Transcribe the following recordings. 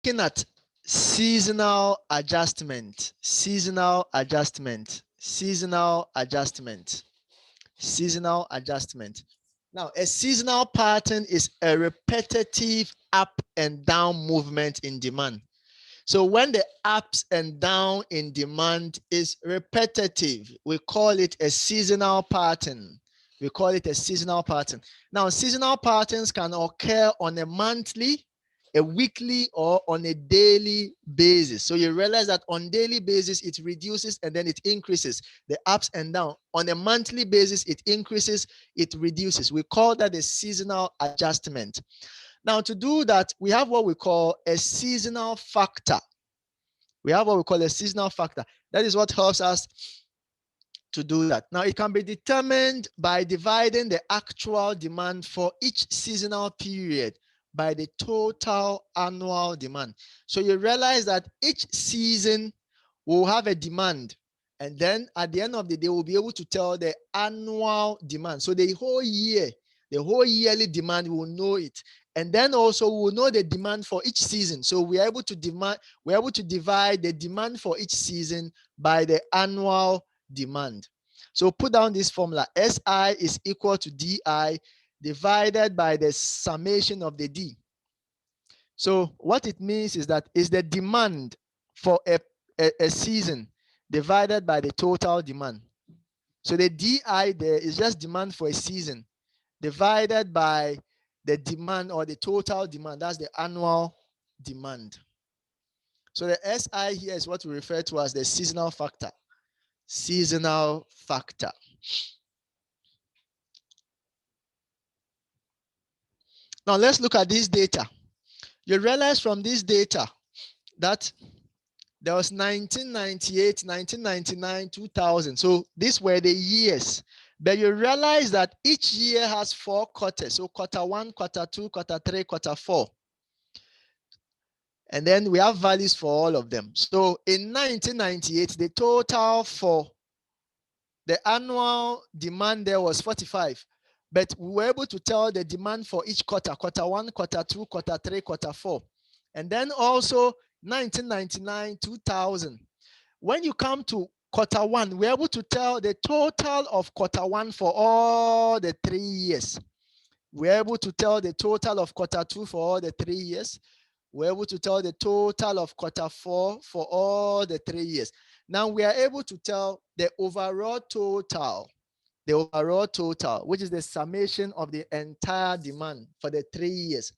looking at seasonal adjustment, seasonal adjustment, seasonal adjustment, seasonal adjustment. Now, a seasonal pattern is a repetitive up and down movement in demand. So when the ups and down in demand is repetitive, we call it a seasonal pattern. We call it a seasonal pattern. Now, seasonal patterns can occur on a monthly, a weekly, or on a daily basis. So you realize that on daily basis, it reduces and then it increases, the ups and down. On a monthly basis, it increases, it reduces. We call that a seasonal adjustment. Now, to do that, we have what we call a seasonal factor. We have what we call a seasonal factor. That is what helps us to do that. Now, it can be determined by dividing the actual demand for each seasonal period by the total annual demand. So you realize that each season will have a demand, and then at the end of the day, we'll be able to tell the annual demand. So the whole year, the whole yearly demand, we will know it. And then also we will know the demand for each season. So we're able to divide the demand for each season by the annual demand. So put down this formula. SI is equal to DI divided by the summation of the D. So what it means is that is the demand for a season divided by the total demand. So the DI there is just demand for a season divided by the demand or the total demand. That's the annual demand. So the SI here is what we refer to as the seasonal factor. Seasonal factor. Now let's look at this data. You realize from this data that there was 1998, 1999, 2000. So these were the years. But you realize that each year has 4 quarters. So quarter 1, quarter 2, quarter 3, quarter 4. And then we have values for all of them. So in 1998, the total for the annual demand there was 45. But we were able to tell the demand for each quarter, quarter 1, quarter 2, quarter 3, quarter 4. And then also 1999, 2000. When you come to quarter 1, we're able to tell the total of quarter 1 for all the 3 years. We're able to tell the total of quarter 2 for all the 3 years. We're able to tell the total of quarter 4 for all the 3 years. Now we are able to tell the overall total, which is the summation of the entire demand for the 3 years.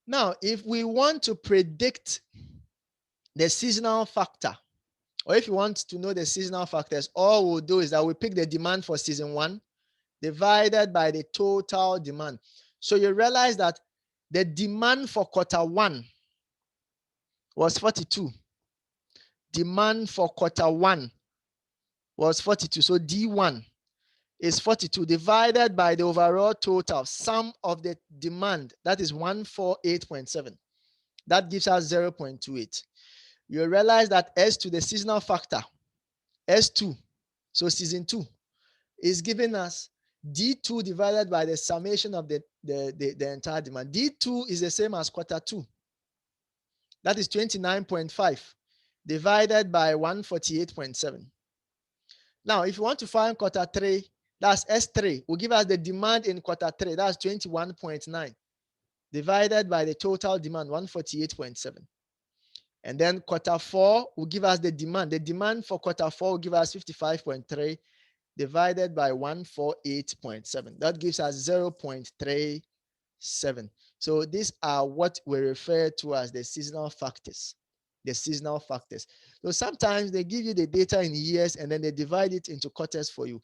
Now, if we want to predict the seasonal factor, or if you want to know the seasonal factors, all we'll do is that we pick the demand for season 1 divided by the total demand. So you realize that the demand for quarter 1 was 42. Demand for quarter 1 was 42. So D1 is 42 divided by the overall total sum of the demand. That is 148.7. That gives us 0.28. You realize that S2, the seasonal factor, S2, so season 2, is giving us D2 divided by the summation of the entire demand. D2 is the same as quarter 2. That is 29.5 divided by 148.7. Now, if you want to find quarter 3, that's S3, will give us the demand in quarter 3. That's 21.9 divided by the total demand, 148.7. And then quarter 4 will give us the demand. The demand for quarter 4 will give us 55.3 divided by 148.7. That gives us 0.37. So these are what we refer to as the seasonal factors. The seasonal factors. So sometimes they give you the data in years and then they divide it into quarters for you.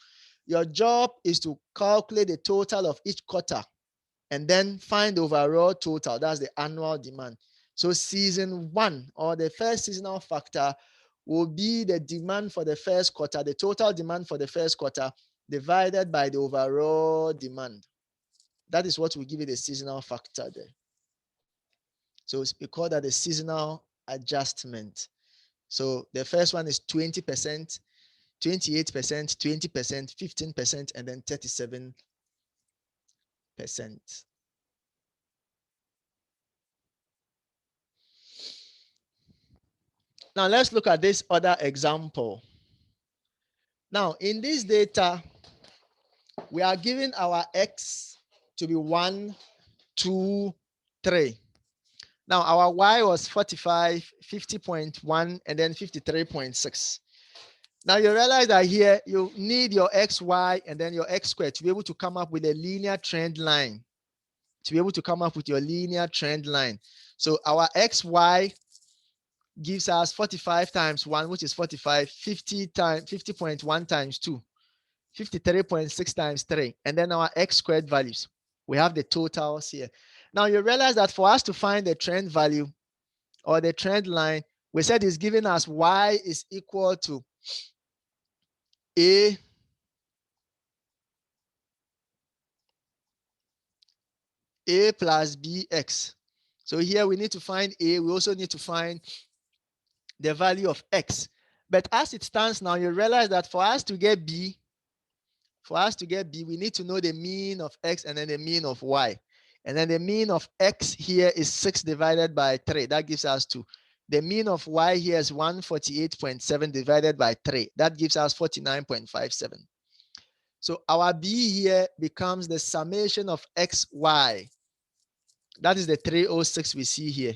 Your job is to calculate the total of each quarter and then find the overall total. That's the annual demand. So season 1, or the first seasonal factor, will be the demand for the first quarter, the total demand for the first quarter divided by the overall demand. That is what will give you the seasonal factor there. So we call that the seasonal adjustment. So the first one is 20%, 28%, 20%, 15%, and then 37%. Now let's look at this other example. Now in this data, we are given our X to be 1, 2, 3. Now our Y was 45, 50.1, and then 53.6. Now you realize that here you need your X, Y, and then your X squared to be able to come up with a linear trend line. To be able to come up with your linear trend line. So our XY gives us 45 times 1, which is 45, 50 times 50.1 times 2, 53.6 times 3, and then our X squared values. We have the totals here. Now you realize that for us to find the trend value or the trend line, we said it's giving us Y is equal to A plus BX. So here we need to find A. We also need to find the value of X. But as it stands now, you realize that for us to get B, we need to know the mean of X and then the mean of Y. And then the mean of X here is 6 divided by 3. That gives us 2. The mean of Y here is 148.7 divided by 3. That gives us 49.57. So our B here becomes the summation of XY. That is the 306 we see here.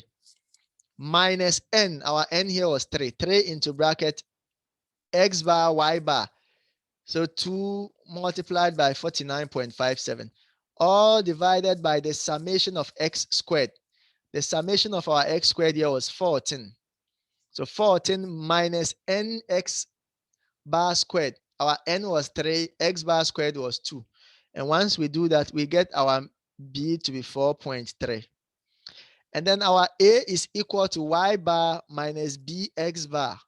Minus N. Our N here was 3. 3 into bracket X bar, Y bar. So 2 multiplied by 49.57. All divided by the summation of X squared. The summation of our X squared here was 14. So 14 minus NX bar squared. Our N was 3. X bar squared was 2. And once we do that, we get our B to be 4.3. And then our A is equal to Y bar minus BX bar.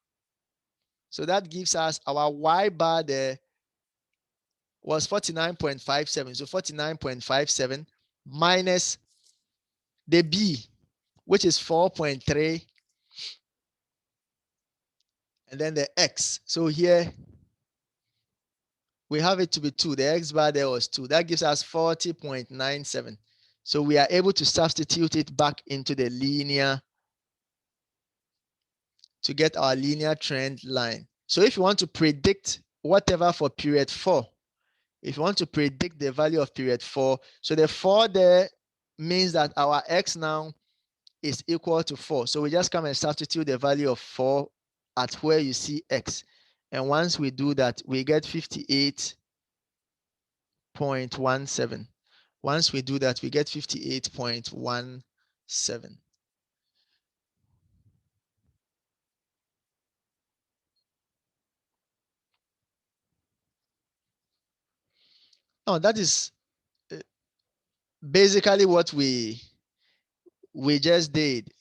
So that gives us our Y bar there was 49.57. So 49.57 minus the B, which is 4.3, and then the X. So here we have it to be 2. The X bar there was 2. That gives us 40.97. So we are able to substitute it back into the linear to get our linear trend line. So if you want to predict whatever for period 4, if you want to predict the value of period 4, so the 4 there means that our X now is equal to 4. So we just come and substitute the value of 4 at where you see X. And once we do that, we get 58.17. Once we do that, we get 58.17. Now that is basically what we just did.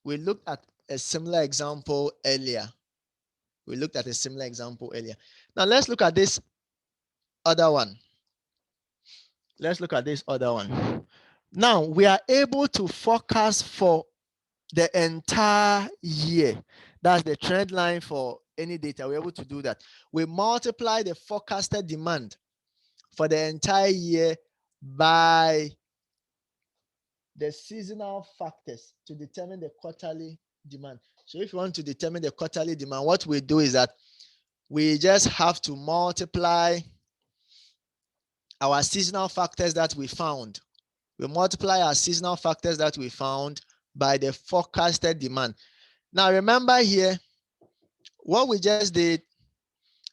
We looked at a similar example earlier. Now let's look at this other one. Now we are able to forecast for the entire year. That's the trend line for any data. We're able to do that. We multiply the forecasted demand for the entire year by the seasonal factors to determine the quarterly demand. So if you want to determine the quarterly demand, what we do is that we just have to multiply our seasonal factors that we found. We multiply our seasonal factors that we found by the forecasted demand. Now remember here, what we just did,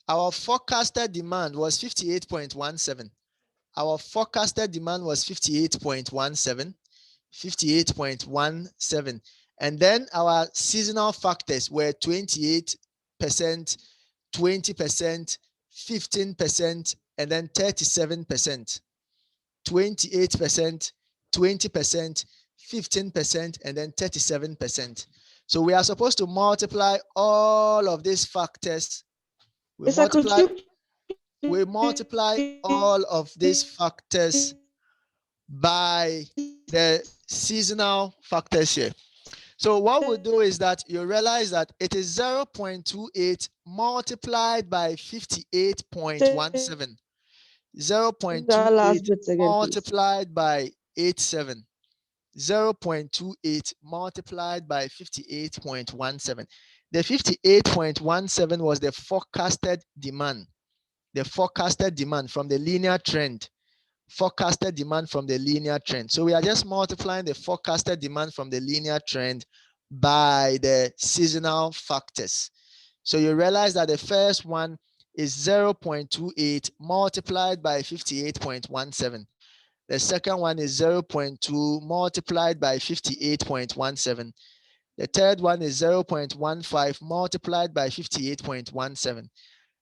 our forecasted demand was 58.17. Our forecasted demand was 58.17. 58.17. And then our seasonal factors were 28%, 20%, 15%, and then 37%. 28%, 20%, 15%, and then 37%. So we are supposed to multiply all of these factors. We multiply all of these factors by the seasonal factors here. So what we'll do is that you realize that it is 0.28 multiplied by 58.17. 0.28 multiplied by 87. 0.28 multiplied by 58.17. The 58.17 was the forecasted demand. The forecasted demand from the linear trend. Forecasted demand from the linear trend. So we are just multiplying the forecasted demand from the linear trend by the seasonal factors. So you realize that the first one is 0.28 multiplied by 58.17. The second one is 0.2 multiplied by 58.17. The third one is 0.15 multiplied by 58.17.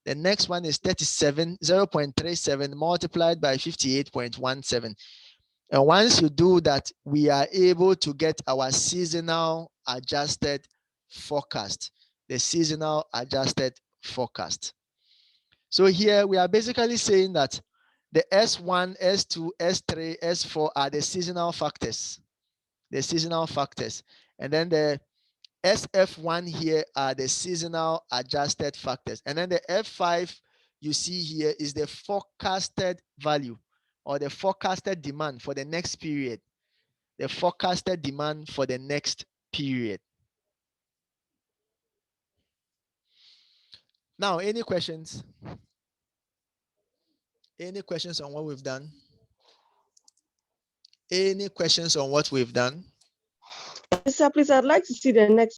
The next one is 0.37 multiplied by 58.17. And once you do that, we are able to get our seasonal adjusted forecast, the seasonal adjusted forecast. So here we are basically saying that the S1, S2, S3, S4 are the seasonal factors, the seasonal factors. And then the SF1 here are the seasonal adjusted factors. And then the F5 you see here is the forecasted value or the forecasted demand for the next period. The forecasted demand for the next period. Now, any questions? Any questions on what we've done? Any questions on what we've done? Sir, please, I'd like to see the next